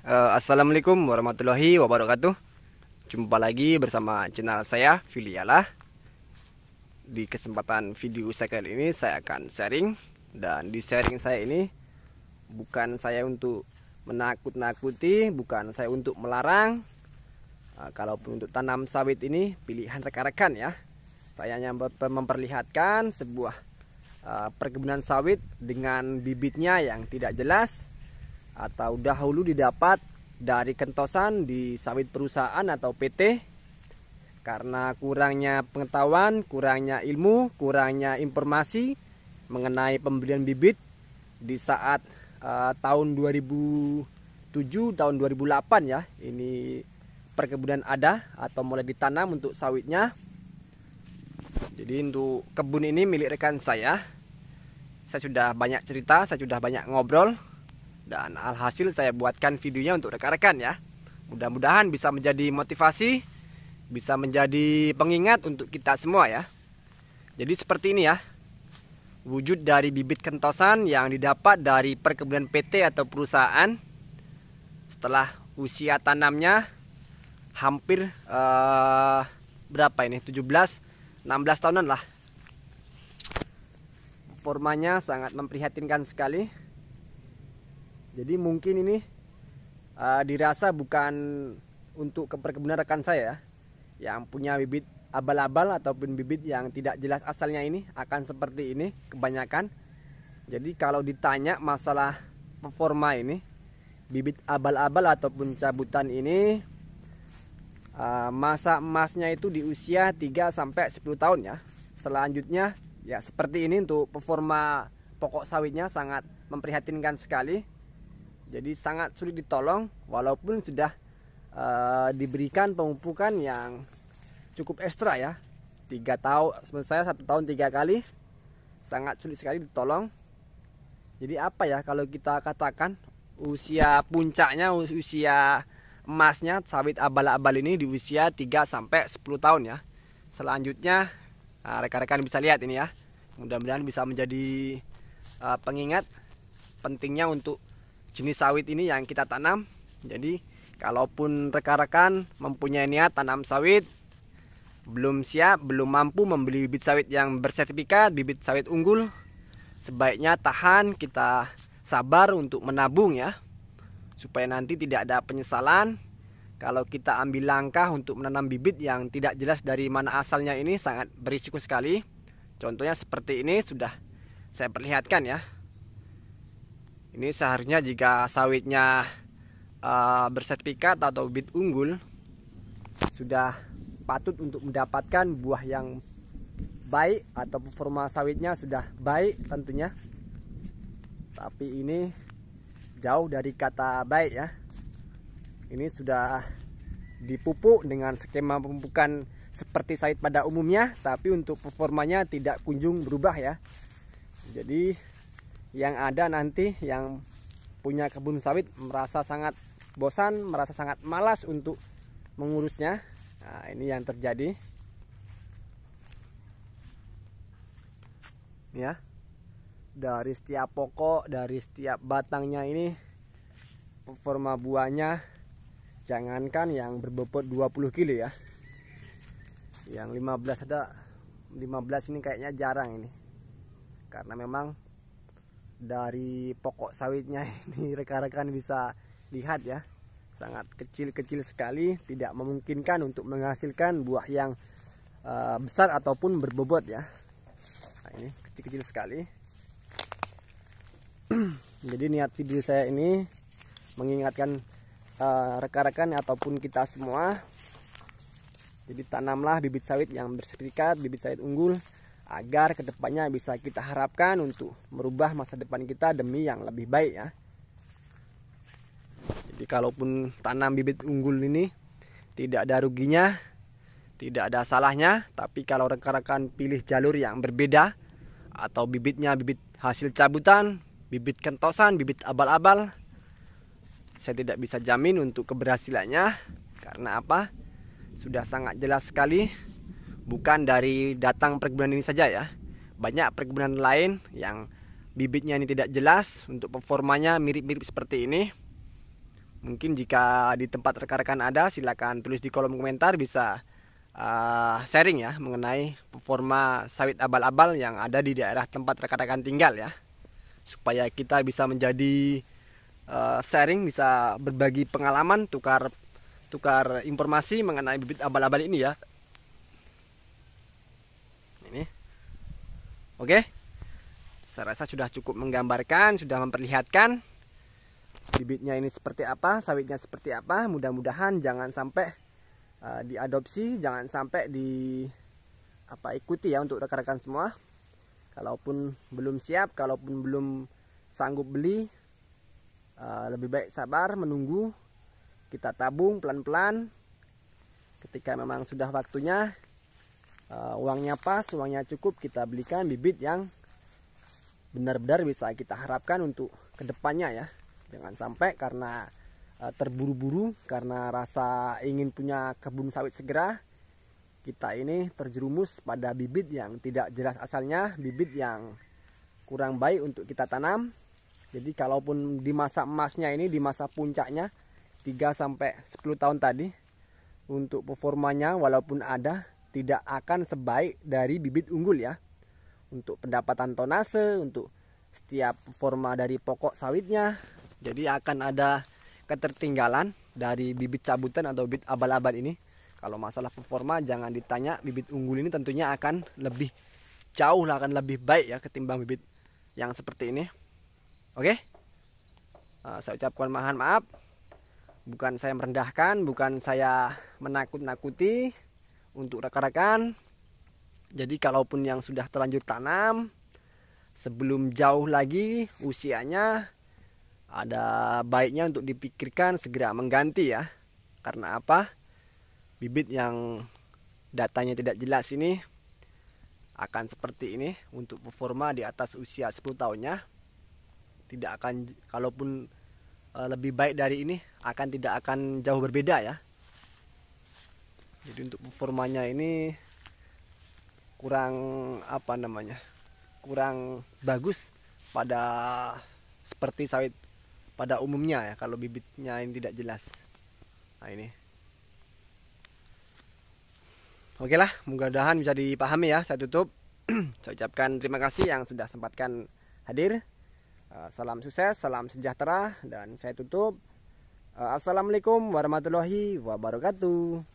Assalamualaikum warahmatullahi wabarakatuh. Jumpa lagi bersama channel saya, Filialah. Di kesempatan video saya kali ini, saya akan sharing. Dan di sharing saya ini, bukan saya untuk menakut-nakuti, bukan saya untuk melarang. Kalaupun untuk tanam sawit ini, pilihan rekan-rekan ya. Saya hanya memperlihatkan sebuah perkebunan sawit dengan bibitnya yang tidak jelas, atau dahulu didapat dari kentosan di sawit perusahaan atau PT, karena kurangnya pengetahuan, kurangnya ilmu, kurangnya informasi mengenai pembelian bibit di saat tahun 2007, tahun 2008 ya, ini perkebunan ada atau mulai ditanam untuk sawitnya. Jadi untuk kebun ini milik rekan saya sudah banyak cerita, saya sudah banyak ngobrol. Dan alhasil saya buatkan videonya untuk rekan-rekan ya. Mudah-mudahan bisa menjadi motivasi, bisa menjadi pengingat untuk kita semua ya. Jadi seperti ini ya, wujud dari bibit kentosan yang didapat dari perkebunan PT atau perusahaan. Setelah usia tanamnya hampir berapa ini, 17-16 tahunan lah. Formanya sangat memprihatinkan sekali. Jadi mungkin ini dirasa bukan untuk perkebunan rekan saya yang punya bibit abal-abal ataupun bibit yang tidak jelas asalnya, ini akan seperti ini kebanyakan. Jadi kalau ditanya masalah performa ini, bibit abal-abal ataupun cabutan ini masa emasnya itu di usia 3-10 tahun ya. Selanjutnya ya seperti ini. Untuk performa pokok sawitnya sangat memprihatinkan sekali. Jadi sangat sulit ditolong walaupun sudah diberikan pemupukan yang cukup ekstra ya. 3 tahun, menurut saya 1 tahun 3 kali, sangat sulit sekali ditolong. Jadi apa ya kalau kita katakan usia puncaknya, usia emasnya sawit abal-abal ini di usia 3-10 tahun ya. Selanjutnya rekan-rekan bisa lihat ini ya. Mudah-mudahan bisa menjadi pengingat pentingnya untuk jenis sawit ini yang kita tanam. Jadi kalaupun rekan-rekan mempunyai niat tanam sawit, belum siap, belum mampu membeli bibit sawit yang bersertifikat, bibit sawit unggul, sebaiknya tahan, kita sabar untuk menabung ya, supaya nanti tidak ada penyesalan. Kalau kita ambil langkah untuk menanam bibit yang tidak jelas dari mana asalnya, ini sangat berisiko sekali. Contohnya seperti ini sudah saya perlihatkan ya. Ini seharusnya jika sawitnya bersertifikat atau bibit unggul, sudah patut untuk mendapatkan buah yang baik atau performa sawitnya sudah baik tentunya. Tapi ini jauh dari kata baik ya. Ini sudah dipupuk dengan skema pemupukan seperti sawit pada umumnya, tapi untuk performanya tidak kunjung berubah ya. Jadi yang ada nanti yang punya kebun sawit merasa sangat bosan, merasa sangat malas untuk mengurusnya. Nah, ini yang terjadi ya. Dari setiap pokok, dari setiap batangnya ini performa buahnya, jangankan yang berbobot 20 kilo ya, yang 15 ada, 15 ini kayaknya jarang ini. Karena memang dari pokok sawitnya ini rekan-rekan bisa lihat ya, sangat kecil-kecil sekali, tidak memungkinkan untuk menghasilkan buah yang besar ataupun berbobot ya. Nah, ini kecil-kecil sekali. Jadi niat video saya ini mengingatkan rekan-rekan ataupun kita semua. Jadi tanamlah bibit sawit yang bersertifikat, bibit sawit unggul, agar kedepannya bisa kita harapkan untuk merubah masa depan kita demi yang lebih baik ya. Jadi kalaupun tanam bibit unggul ini tidak ada ruginya, tidak ada salahnya. Tapi kalau rekan-rekan pilih jalur yang berbeda, atau bibitnya bibit hasil cabutan, bibit kentosan, bibit abal-abal, saya tidak bisa jamin untuk keberhasilannya. Karena apa? Sudah sangat jelas sekali. Bukan dari datang perkebunan ini saja ya. Banyak perkebunan lain yang bibitnya ini tidak jelas, untuk performanya mirip-mirip seperti ini. Mungkin jika di tempat rekan-rekan ada, silakan tulis di kolom komentar, bisa sharing ya mengenai performa sawit abal-abal yang ada di daerah tempat rekan-rekan tinggal ya, supaya kita bisa menjadi sharing, bisa berbagi pengalaman, tukar informasi mengenai bibit abal-abal ini ya. Ini oke, saya rasa sudah cukup menggambarkan, sudah memperlihatkan bibitnya ini seperti apa, sawitnya seperti apa. Mudah-mudahan jangan sampai diadopsi, jangan sampai ikuti ya untuk rekan-rekan semua. Kalaupun belum siap, kalaupun belum sanggup beli, lebih baik sabar menunggu, kita tabung pelan-pelan. Ketika memang sudah waktunya, uangnya pas, uangnya cukup, kita belikan bibit yang benar-benar bisa kita harapkan untuk kedepannya ya. Jangan sampai karena terburu-buru, karena rasa ingin punya kebun sawit segera, kita ini terjerumus pada bibit yang tidak jelas asalnya, bibit yang kurang baik untuk kita tanam. Jadi kalaupun di masa emasnya ini, di masa puncaknya 3-10 tahun tadi, untuk performanya walaupun ada, tidak akan sebaik dari bibit unggul ya. Untuk pendapatan tonase, untuk setiap performa dari pokok sawitnya, jadi akan ada ketertinggalan dari bibit cabutan atau bibit abal-abal ini. Kalau masalah performa jangan ditanya, bibit unggul ini tentunya akan lebih jauh lah, akan lebih baik ya ketimbang bibit yang seperti ini. Oke, saya ucapkan mohon maaf. Bukan saya merendahkan, bukan saya menakut-nakuti untuk rekan-rekan. Jadi kalaupun yang sudah terlanjur tanam, sebelum jauh lagi usianya, ada baiknya untuk dipikirkan segera mengganti ya. Karena apa? Bibit yang datanya tidak jelas ini akan seperti ini. Untuk performa di atas usia 10 tahunnya tidak akan, kalaupun lebih baik dari ini, tidak akan jauh berbeda ya. Jadi untuk performanya ini kurang kurang bagus pada seperti sawit pada umumnya ya, kalau bibitnya ini tidak jelas. Nah ini, oke lah, mudah-mudahan bisa dipahami ya. Saya tutup. Saya ucapkan terima kasih yang sudah sempatkan hadir. Salam sukses, salam sejahtera, dan saya tutup. Assalamualaikum warahmatullahi wabarakatuh.